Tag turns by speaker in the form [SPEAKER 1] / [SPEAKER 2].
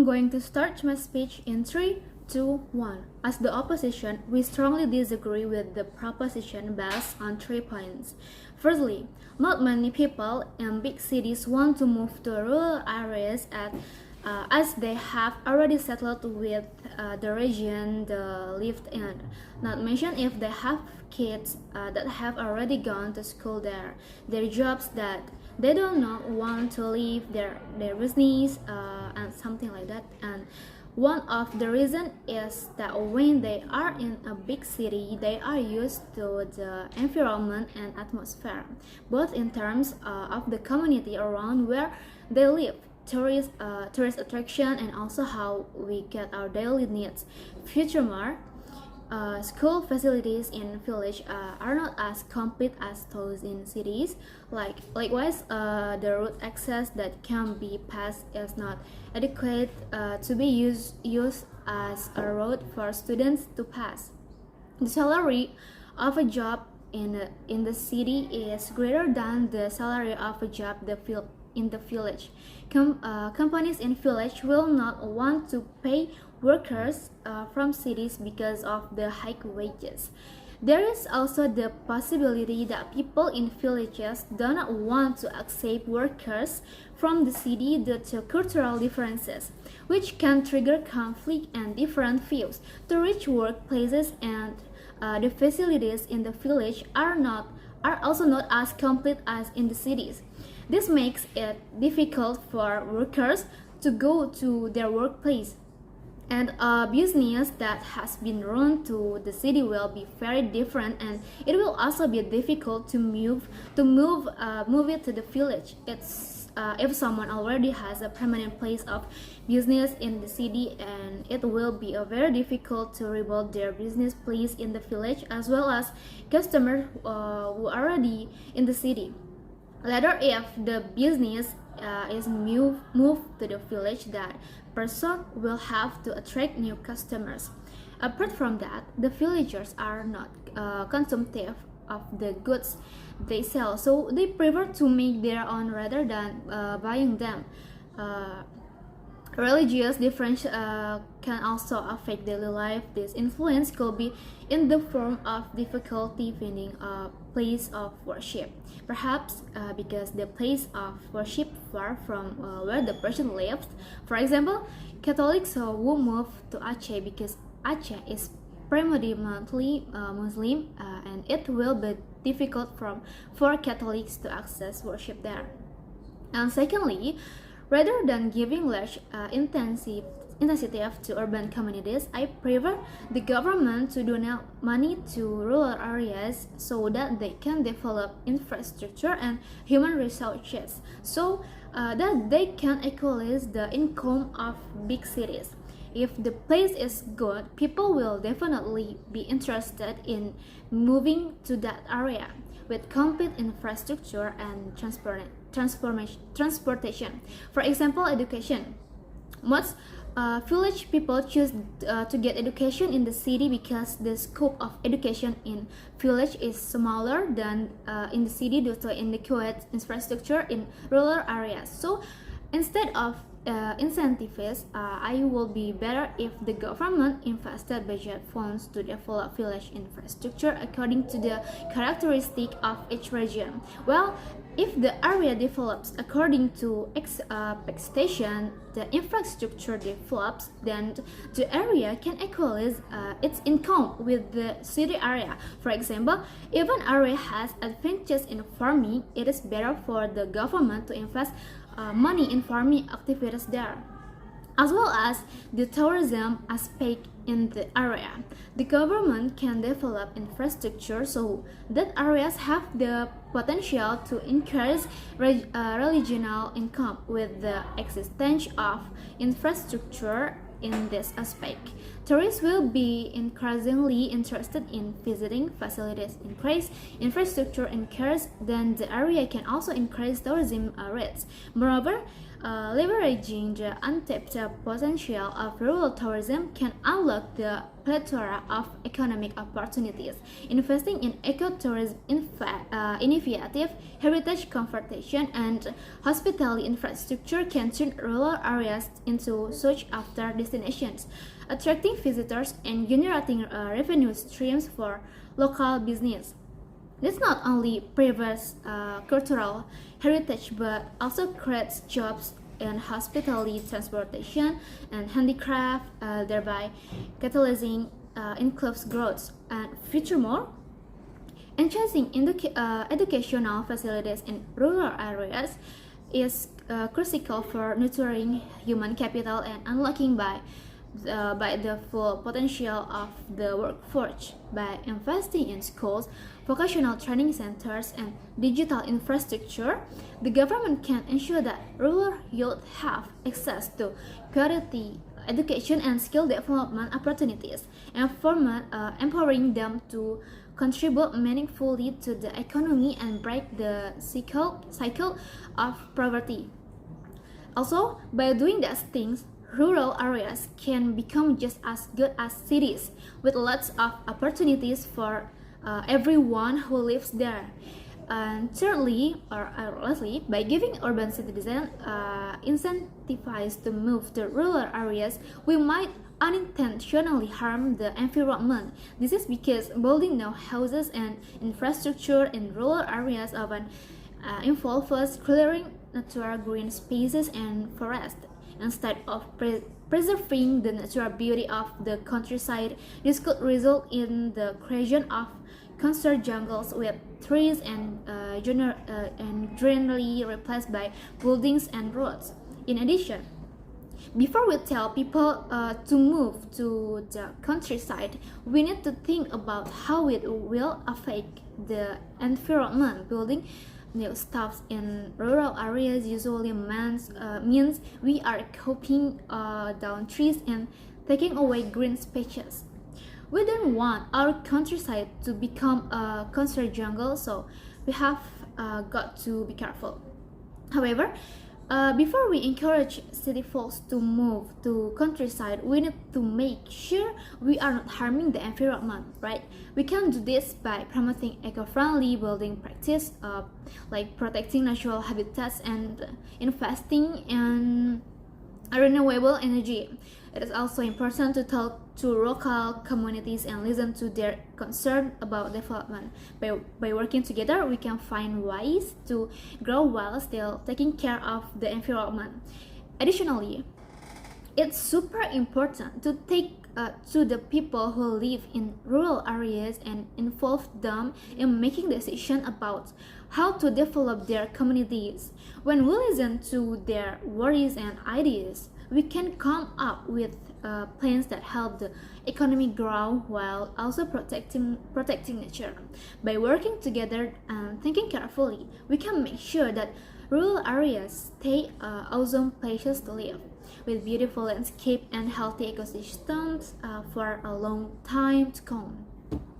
[SPEAKER 1] I'm going to start my speech in 3, 2, 1. As the opposition, we strongly disagree with the proposition based on 3 points. Firstly, not many people in big cities want to move to rural areas as they have already settled with the region they lived in. Not mention if they have kids that have already gone to school there, their jobs that they do not want to leave their business and something like that. And one of the reasons is that when they are in a big city, they are used to the environment and atmosphere, both in terms of the community around where they live, tourist attraction, and also how we get our daily needs. Furthermore, school facilities in village are not as complete as those in cities. Likewise, the road access that can be passed is not adequate to be used as a road for students to pass. The salary of a job in the city is greater than the salary of a job in the village. Companies in village will not want to pay workers from cities because of the high wages. There is also the possibility that people in villages do not want to accept workers from the city due to cultural differences, which can trigger conflict and different views. To reach workplaces and the facilities in the village are also not as complete as in the cities. This makes it difficult for workers to go to their workplace, and a business that has been run to the city will be very different, and it will also be difficult to move it to the village. If someone already has a permanent place of business in the city, and it will be very difficult to rebuild their business place in the village, as well as customers who are already in the city. Later, if the business is moved to the village, that person will have to attract new customers. Apart from that, the villagers are not consumptive of the goods they sell, so they prefer to make their own rather than buying them. Religious difference can also affect daily life. This influence could be in the form of difficulty finding a place of worship, perhaps because the place of worship far from where the person lives. For example, Catholics who move to Aceh because Aceh is predominantly Muslim, and it will be difficult for Catholics to access worship there. And secondly, rather than giving large intensity to urban communities, I prefer the government to donate money to rural areas so that they can develop infrastructure and human resources, so that they can equalize the income of big cities. If the place is good, people will definitely be interested in moving to that area with complete infrastructure and transportation. For example, education. Most village people choose to get education in the city because the scope of education in village is smaller than in the city due to inadequate infrastructure in rural areas. So instead of incentives, I will be better if the government invested budget funds to develop village infrastructure according to the characteristic of each region. Well, if the area develops according to expectation, the infrastructure develops, then the area can equalize its income with the city area. For example, if an area has advantages in farming, it is better for the government to invest money in farming activities there, as well as the tourism aspect in the area. The government can develop infrastructure so that areas have the potential to increase regional income. With the existence of infrastructure in this aspect, tourists will be increasingly interested in visiting facilities. Increase infrastructure increase, then the area can also increase tourism rates. Moreover, leveraging the untapped potential of rural tourism can unlock the plethora of economic opportunities. Investing in ecotourism, innovative heritage conservation, and hospitality infrastructure can turn rural areas into sought-after destinations, attracting visitors and generating revenue streams for local business. This not only preserves cultural heritage but also creates jobs in hospitality, transportation, and handicraft, thereby catalyzing inclusive growth. And furthermore, enhancing educational facilities in rural areas is critical for nurturing human capital and unlocking by the full potential of the workforce. By investing in schools, vocational training centers, and digital infrastructure, the government can ensure that rural youth have access to quality education and skill development opportunities, empowering them to contribute meaningfully to the economy and break the cycle of poverty. Also, by doing these things, rural areas can become just as good as cities, with lots of opportunities for everyone who lives there. And thirdly, or lastly, by giving urban citizens incentives to move to rural areas, we might unintentionally harm the environment. This is because building new houses and infrastructure in rural areas often involves clearing natural green spaces and forests. Instead of preserving the natural beauty of the countryside, this could result in the creation of conserved jungles with trees and generally replaced by buildings and roads. In addition, before we tell people to move to the countryside, we need to think about how it will affect the environment. Building new stuff in rural areas usually means we are cutting down trees and taking away green spaces. We don't want our countryside to become a conserved jungle, so we have got to be careful. However, before we encourage city folks to move to countryside, we need to make sure we are not harming the environment, right? We can do this by promoting eco-friendly building practice, like protecting natural habitats and investing in renewable energy. It is also important to talk to local communities and listen to their concern about development. By working together, we can find ways to grow while still taking care of the environment. Additionally, it's super important to take to the people who live in rural areas and involve them in making decisions about how to develop their communities. When we listen to their worries and ideas, we can come up with plans that help the economy grow while also protecting nature. By working together and thinking carefully, we can make sure that rural areas stay awesome places to live, with beautiful landscape and healthy ecosystems for a long time to come.